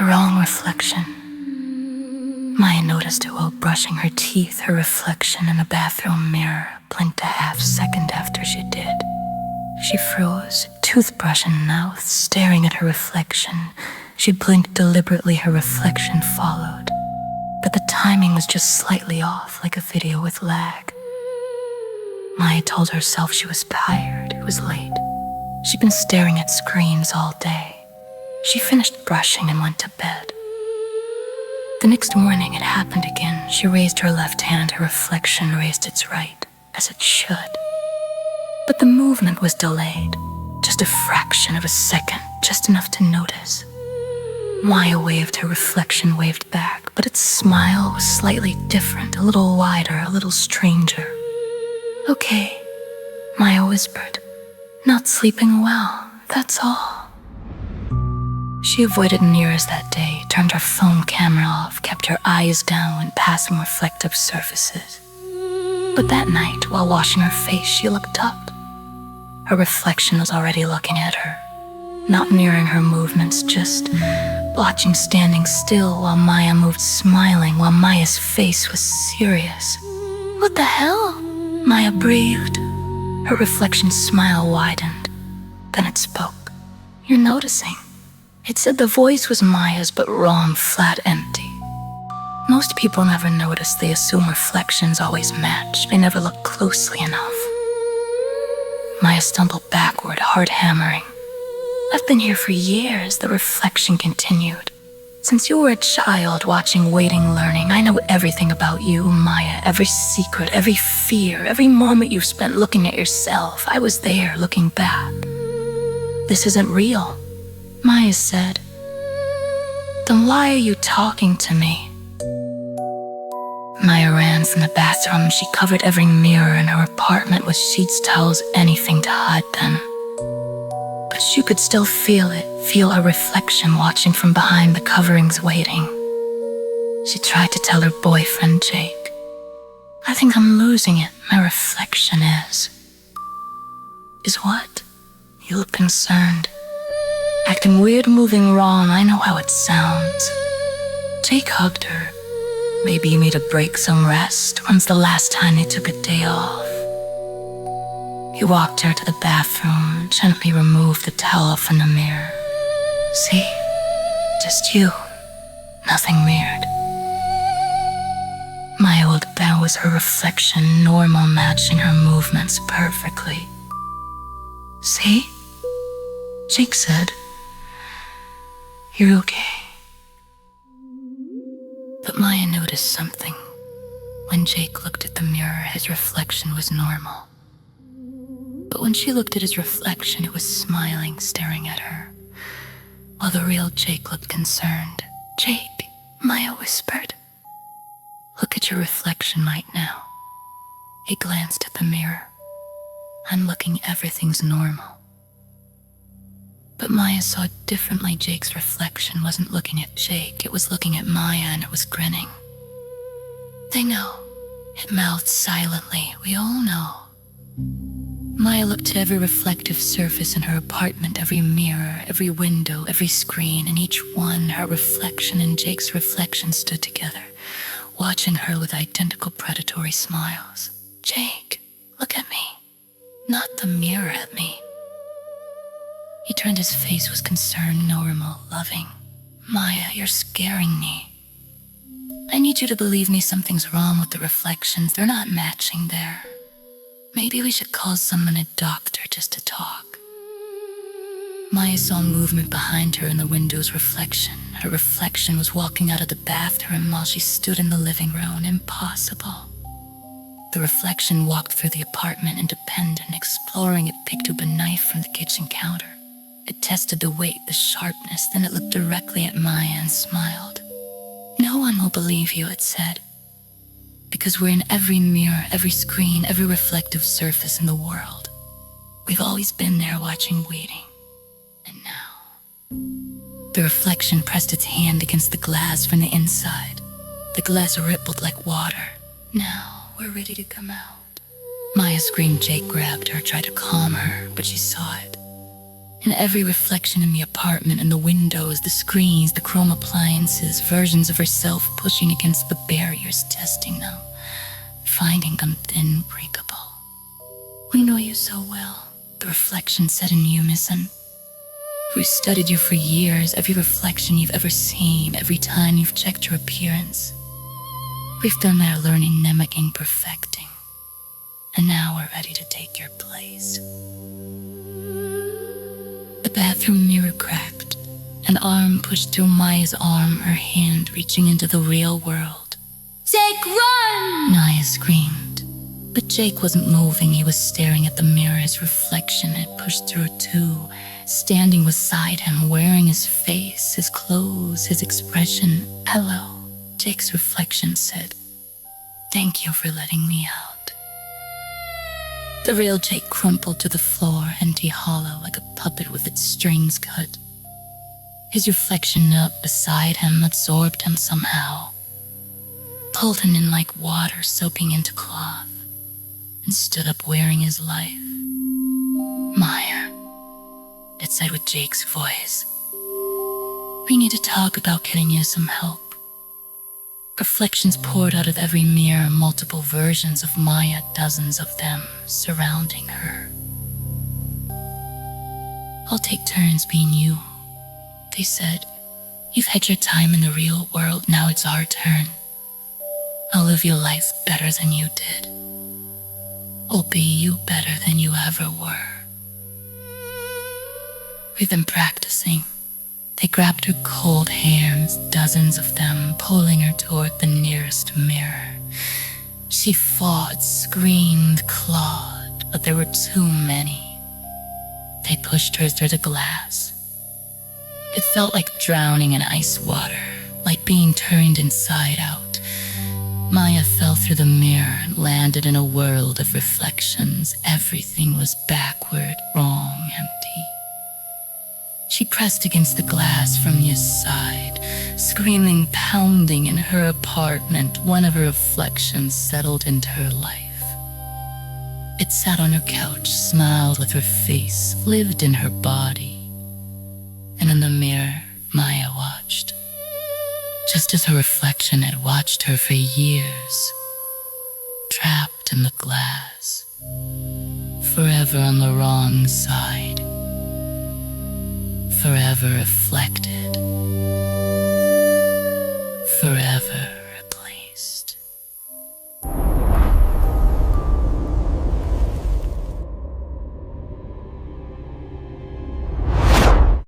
The wrong reflection. Maya noticed it while brushing her teeth. Her reflection in the bathroom mirror blinked a half-second after she did. She froze, toothbrush in mouth, staring at her reflection. She blinked deliberately. Her reflection followed. But the timing was just slightly off, like a video with lag. Maya told herself she was tired. It was late. She'd been staring at screens all day. She finished brushing and went to bed. The next morning it happened again. She raised her left hand. Her reflection raised its right, as it should. But the movement was delayed. Just a fraction of a second, just enough to notice. Maya waved. Her reflection waved back, but its smile was slightly different, a little wider, a little stranger. "Okay," Maya whispered. "Not sleeping well, that's all." She avoided mirrors that day, turned her phone camera off, kept her eyes down when passing reflective surfaces. But that night, while washing her face, she looked up. Her reflection was already looking at her, not mirroring her movements, just watching, standing still while Maya moved, smiling while Maya's face was serious. "What the hell?" Maya breathed. Her reflection's smile widened. Then it spoke. "You're noticing." It said the voice was Maya's, but wrong, flat, empty. Most people never notice. They assume reflections always match. They never look closely enough. Maya stumbled backward, heart hammering. "I've been here for years," the reflection continued. "Since you were a child, watching, waiting, learning. I know everything about you, Maya, every secret, every fear, every moment you've spent looking at yourself. I was there, looking back. This isn't real," Maya said. "Then why are you talking to me?" Maya ran from the bathroom. She covered every mirror in her apartment with sheets, towels, anything to hide them. But she could still feel it, feel her reflection watching from behind the coverings, waiting. She tried to tell her boyfriend, Jake, "I think I'm losing it. My reflection is." "Is what?" You look concerned. "Acting weird, moving wrong. I know how it sounds." Jake hugged her. "Maybe you need a break, some rest. When's the last time you took a day off?" He walked her to the bathroom, gently removed the towel from the mirror. "See? Just you. Nothing weird." Maya looked down. Was her reflection normal, matching her movements perfectly? "See?" Jake said. "You're okay." But Maya noticed something. When Jake looked at the mirror, his reflection was normal. But when she looked at his reflection, it was smiling, staring at her, while the real Jake looked concerned. "Jake," Maya whispered, "look at your reflection right now." He glanced at the mirror. "I'm looking, everything's normal." But Maya saw differently. Jake's reflection wasn't looking at Jake, it was looking at Maya, and it was grinning. "They know," it mouthed silently. "We all know." Maya looked to every reflective surface in her apartment, every mirror, every window, every screen, and each one, her reflection and Jake's reflection stood together, watching her with identical predatory smiles. "Jake, look at me. Not the mirror at me." He turned. His face was concerned, normal, loving. "Maya, you're scaring me. I need you to believe me. Something's wrong with the reflections. They're not matching there. Maybe we should call someone, a doctor, just to talk." Maya saw movement behind her in the window's reflection. Her reflection was walking out of the bathroom while she stood in the living room. Impossible. The reflection walked through the apartment, independent, exploring. It picked up a knife from the kitchen counter. It tested the weight, the sharpness, then it looked directly at Maya and smiled. "No one will believe you," it said, "because we're in every mirror, every screen, every reflective surface in the world. We've always been there, watching, waiting. And now..." The reflection pressed its hand against the glass from the inside. The glass rippled like water. "Now we're ready to come out." Maya screamed. Jake grabbed her, tried to calm her, but she saw it. In every reflection in the apartment, in the windows, the screens, the chrome appliances, versions of herself pushing against the barriers, testing them, finding them thin, breakable. We know you so well, the reflection said in unison. We've studied you for years, every reflection you've ever seen, every time you've checked your appearance. We've done our learning, mimicking, perfecting. And now we're ready to take your place. The bathroom mirror cracked. An arm pushed through Maya's arm, her hand reaching into the real world. "Jake, run!" Naya screamed. But Jake wasn't moving, he was staring at the mirror. His reflection had pushed through too, standing beside him, wearing his face, his clothes, his expression. "Hello," Jake's reflection said. "Thank you for letting me out." The real Jake crumpled to the floor, empty, hollow, like a puppet with its strings cut. His reflection up beside him absorbed him somehow, pulled him in like water soaking into cloth, and stood up wearing his life. "Maya," it said with Jake's voice, "we need to talk about getting you some help." Reflections poured out of every mirror, multiple versions of Maya, dozens of them surrounding her. "I'll take turns being you," they said. "You've had your time in the real world, now it's our turn. I'll live your life better than you did. I'll be you better than you ever were." We've been practicing. They grabbed her cold hands, dozens of them, pulling her toward the nearest mirror. She fought, screamed, clawed, but there were too many. They pushed her through the glass. It felt like drowning in ice water, like being turned inside out. Maya fell through the mirror and landed in a world of reflections. Everything was backward, wrong, empty. She pressed against the glass from his side, screaming, pounding in her apartment. One of her reflections settled into her life. It sat on her couch, smiled with her face, lived in her body. And in the mirror, Maya watched, just as her reflection had watched her for years, trapped in the glass, forever on the wrong side, forever reflected.